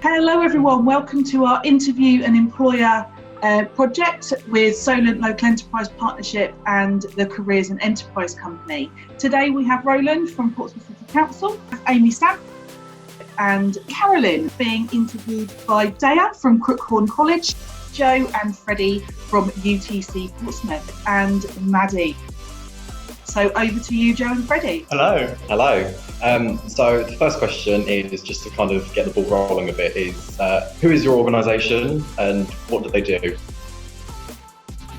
Hello everyone, welcome to our interview and employer project with Solent Local Enterprise Partnership and the Careers and Enterprise Company. Today we have Roland from Portsmouth City Council, Amy Stamp and Carolyn being interviewed by Dea from Crookhorn College, Joe and Freddie from UTC Portsmouth and Maddie. So over to you, Joe and Freddie. Hello. So the first question is just to kind of get the ball rolling a bit is, who is your organisation and what do they do?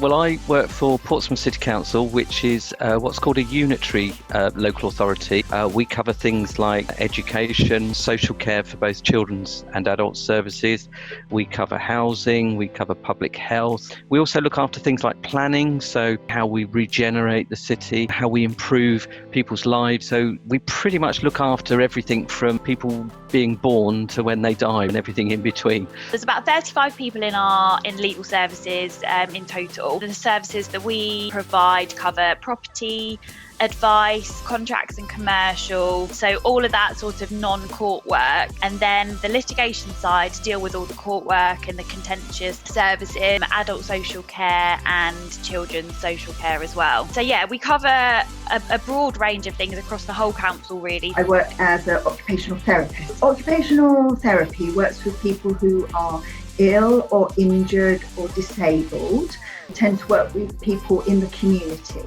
Well, I work for Portsmouth City Council, which is what's called a unitary local authority. We cover things like education, social care for both children's and adult services. We cover housing, we cover public health. We also look after things like planning, so how we regenerate the city, how we improve people's lives. So we pretty much look after everything from people being born to when they die and everything in between. There's about 35 people in legal services in total. The services that we provide cover property, advice, contracts and commercial, so all of that sort of non-court work, and then the litigation side to deal with all the court work and the contentious services, adult social care and children's social care as well. So yeah, we cover a broad range of things across the whole council really. I work as an occupational therapist. Occupational therapy works with people who are ill or injured or disabled. I tend to work with people in the community,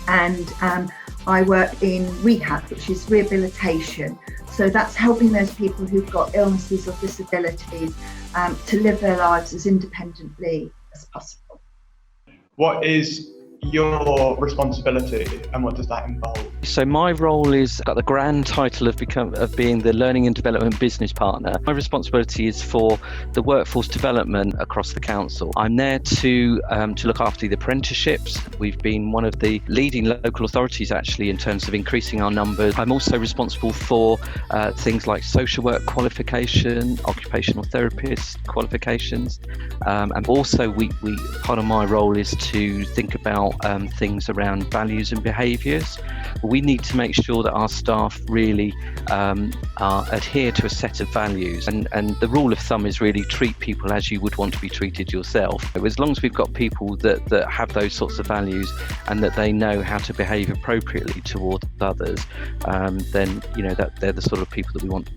and I work in rehab, which is rehabilitation. So that's helping those people who've got illnesses or disabilities to live their lives as independently as possible. What is your responsibility and what does that involve? So my role is got the grand title of being the Learning and Development Business Partner. My responsibility is for the workforce development across the council. I'm there to look after the apprenticeships. We've been one of the leading local authorities actually in terms of increasing our numbers. I'm also responsible for things like social work qualification, occupational therapist qualifications, and also we part of my role is to think about things around values and behaviours. We need to make sure that our staff really adhere to a set of values, and the rule of thumb is really treat people as you would want to be treated yourself. As long as we've got people that have those sorts of values and that they know how to behave appropriately towards others, then that they're the sort of people that we want.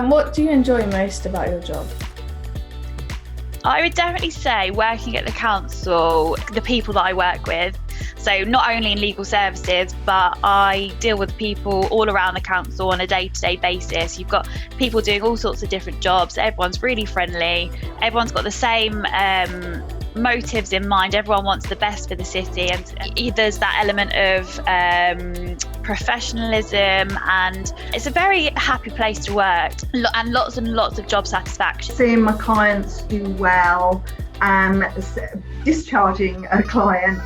What do you enjoy most about your job? I would definitely say working at the council, the people that I work with. So not only in legal services, but I deal with people all around the council on a day-to-day basis. You've got people doing all sorts of different jobs. Everyone's really friendly. Everyone's got the same motives in mind. Everyone wants the best for the city, and there's that element of professionalism, and it's a very happy place to work and lots of job satisfaction. Seeing my clients do well, discharging a client,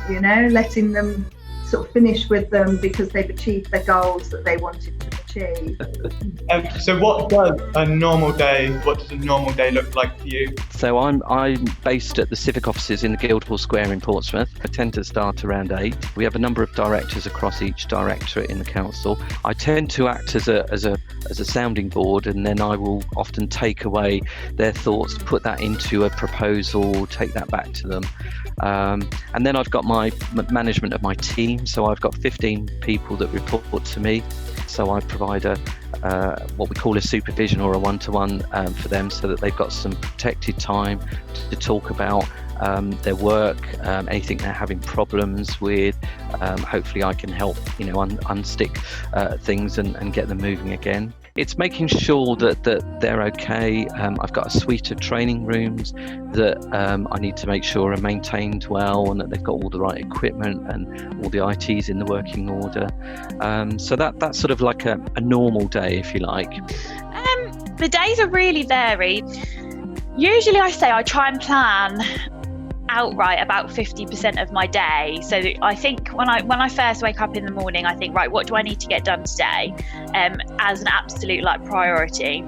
letting them sort of finish with them because they've achieved their goals that they wanted to achieve. So what does a normal day look like for you? So I'm based at the civic offices in the Guildhall Square in Portsmouth. I tend to start around 8. We have a number of directors across each directorate in the council. I tend to act as a sounding board, and then I will often take away their thoughts, put that into a proposal, take that back to them. And then I've got my management of my team. So I've got 15 people that report to me. So I provide what we call a supervision or a one-to-one for them, so that they've got some protected time to talk about their work, anything they're having problems with. Hopefully I can help unstick things and get them moving again. It's making sure that they're okay. I've got a suite of training rooms that I need to make sure are maintained well, and that they've got all the right equipment and all the IT's in the working order. So that's sort of like a normal day, if you like. The days are really varied. Usually I say I try and plan outright about 50% of my day. So I think when I first wake up in the morning, I think, right, what do I need to get done today as an absolute priority?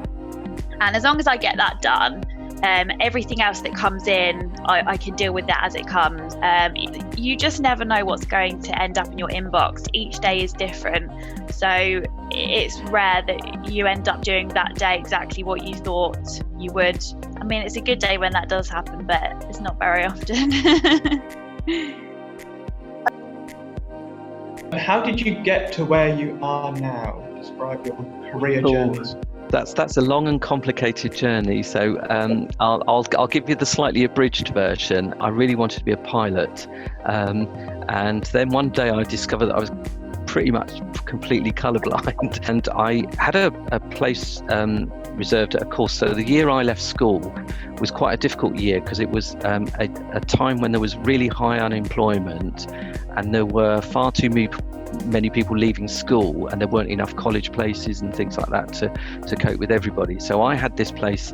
And as long as I get that done, Everything else that comes in, I can deal with that as it comes. You just never know what's going to end up in your inbox. Each day is different, so it's rare that you end up doing that day exactly what you thought you would. I mean, it's a good day when that does happen, but it's not very often. How did you get to where you are now? Describe your career journey. That's a long and complicated journey. So I'll give you the slightly abridged version. I really wanted to be a pilot, and then one day I discovered that I was pretty much completely colourblind, and I had a place reserved at a course. So the year I left school was quite a difficult year because it was a time when there was really high unemployment, and there were far too many people leaving school, and there weren't enough college places and things like that to cope with everybody. So I had this place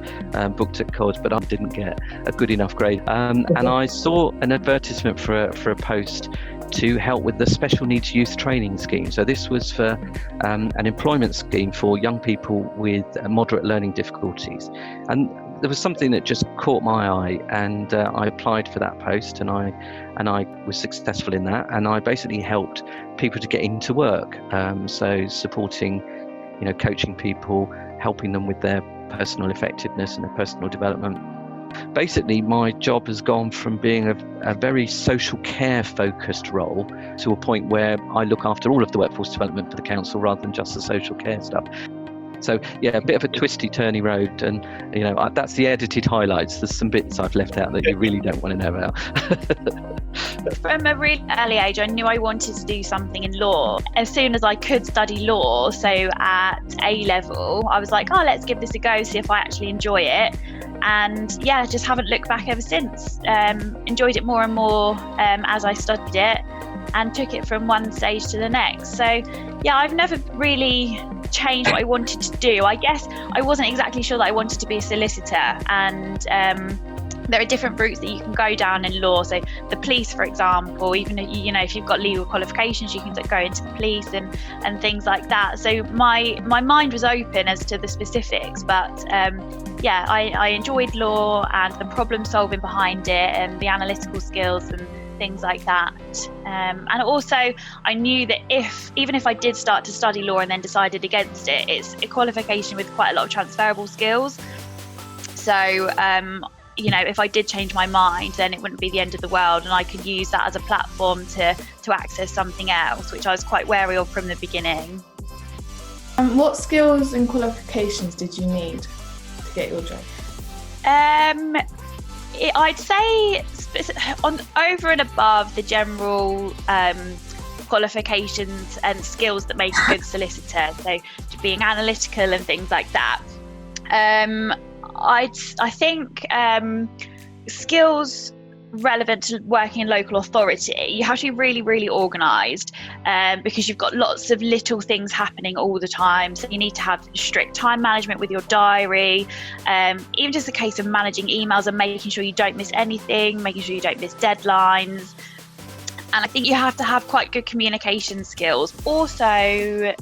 booked at college, but I didn't get a good enough grade. And I saw an advertisement for a post to help with the special needs youth training scheme. So this was for an employment scheme for young people with moderate learning difficulties. And there was something that just caught my eye, and I applied for that post, and I was successful in that, and I basically helped people to get into work. So supporting, coaching people, helping them with their personal effectiveness and their personal development. Basically, my job has gone from being a very social care focused role to a point where I look after all of the workforce development for the council rather than just the social care stuff. So yeah, a bit of a twisty turny road, and that's the edited highlights. There's some bits I've left out that you really don't want to know about. From a really early age, I knew I wanted to do something in law. As soon as I could study law, so at A level, I was like, let's give this a go, see if I actually enjoy it. And yeah, just haven't looked back ever since. Enjoyed it more and more as I studied it, and took it from one stage to the next. So yeah, I've never really changed what I wanted to do. I guess I wasn't exactly sure that I wanted to be a solicitor, and there are different routes that you can go down in law. So the police, for example, even if you've got legal qualifications, you can go into the police and things like that. So my mind was open as to the specifics, but I enjoyed law and the problem solving behind it and the analytical skills and things like that. And also I knew that even if I did start to study law and then decided against it, it's a qualification with quite a lot of transferable skills. So if I did change my mind, then it wouldn't be the end of the world, and I could use that as a platform to access something else, which I was quite wary of from the beginning. What skills and qualifications did you need to get your job? I'd say over and above the general qualifications and skills that make a good solicitor, so being analytical and things like that. I think skills relevant to working in local authority, you have to be really, really organised, because you've got lots of little things happening all the time. So you need to have strict time management with your diary, even just a case of managing emails and making sure you don't miss anything, making sure you don't miss deadlines. And I think you have to have quite good communication skills. Also,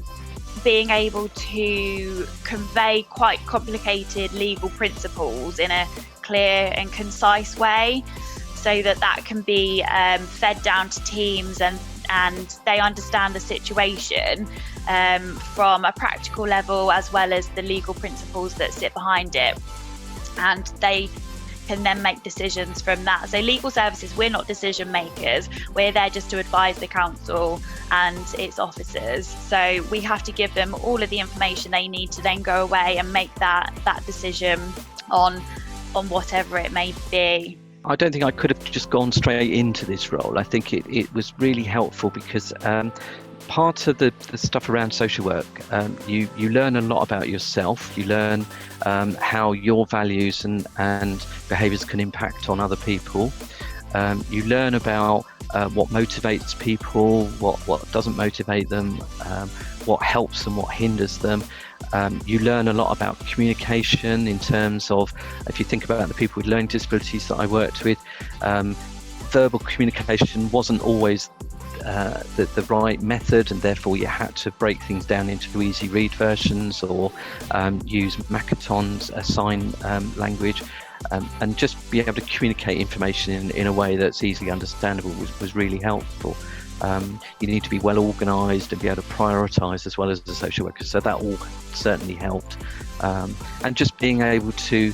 being able to convey quite complicated legal principles in a clear and concise way, so that can be fed down to teams and they understand the situation from a practical level, as well as the legal principles that sit behind it, and they can then make decisions from that. So legal services, we're not decision makers, we're there just to advise the council and its officers. So we have to give them all of the information they need to then go away and make that decision on whatever it may be. I don't think I could have just gone straight into this role. I think it was really helpful because part of the stuff around social work, you learn a lot about yourself. You learn how your values and behaviours can impact on other people. You learn about what motivates people, what doesn't motivate them, what helps and what hinders them. You learn a lot about communication in terms of, if you think about the people with learning disabilities that I worked with, verbal communication wasn't always the right method, and therefore you had to break things down into easy read versions or use Makaton's sign language. and just be able to communicate information in a way that's easily understandable was really helpful. You need to be well organised and be able to prioritise as well as a social worker, so that all certainly helped. And just being able to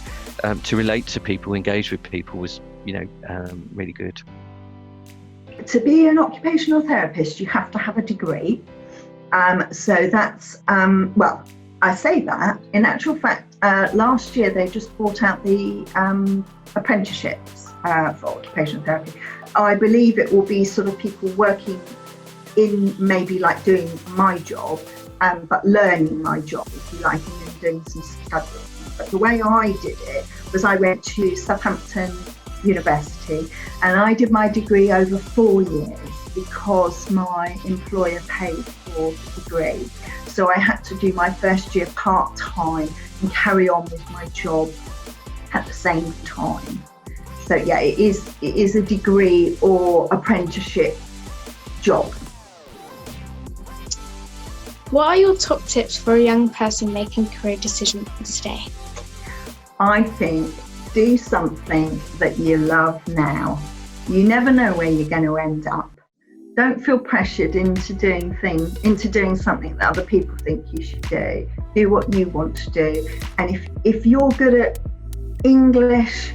relate to people, engage with people was, really good. To be an occupational therapist, you have to have a degree. So that's, I say that. In actual fact, last year they just brought out the apprenticeships for occupational therapy. I believe it will be sort of people working in maybe like doing my job, but learning my job, if you like, and then doing some studying. But the way I did it was I went to Southampton University and I did my degree over 4 years because my employer paid for the degree. So I had to do my first year part-time and carry on with my job at the same time. So yeah, it is a degree or apprenticeship job. What are your top tips for a young person making career decisions today? I think do something that you love now. You never know where you're going to end up. Don't feel pressured into doing something that other people think you should do. Do what you want to do. And if you're good at English,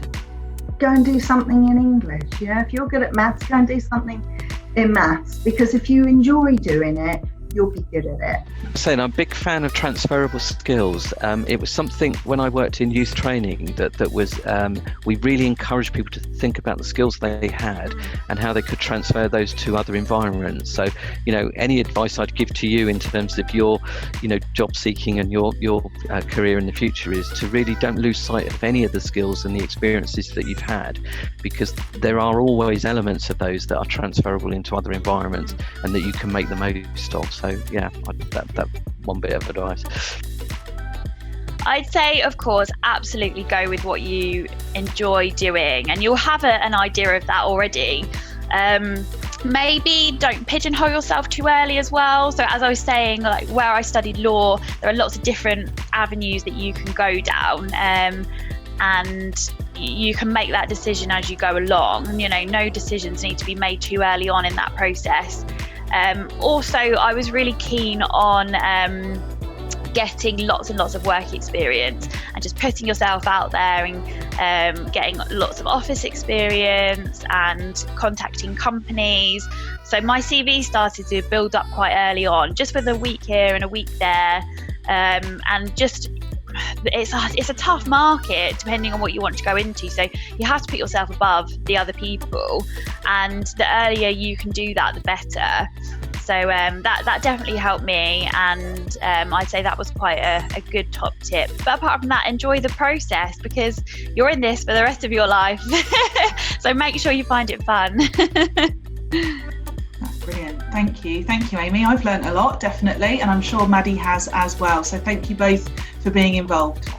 go and do something in English. If you're good at maths, go and do something in maths. Because if you enjoy doing it, you'll be good at it. I'm a big fan of transferable skills. It was something when I worked in youth training that was we really encouraged people to think about the skills they had and how they could transfer those to other environments. So, any advice I'd give to you in terms of your, job seeking and your career in the future is to really don't lose sight of any of the skills and the experiences that you've had, because there are always elements of those that are transferable into other environments and that you can make the most of. So yeah, that one bit of advice. I'd say, of course, absolutely go with what you enjoy doing, and you'll have an idea of that already. Maybe don't pigeonhole yourself too early as well. So as I was saying, like where I studied law, there are lots of different avenues that you can go down, and you can make that decision as you go along. No decisions need to be made too early on in that process. Also, I was really keen on getting lots and lots of work experience and just putting yourself out there and getting lots of office experience and contacting companies. So my CV started to build up quite early on, just with a week here and a week there, and just it's a tough market depending on what you want to go into, so you have to put yourself above the other people, and the earlier you can do that, the better. So that definitely helped me, and I'd say that was quite a good top tip. But apart from that, enjoy the process, because you're in this for the rest of your life. So make sure you find it fun. That's brilliant. Thank you, Amy. I've learned a lot, definitely, and I'm sure Maddie has as well. So thank you both for being involved.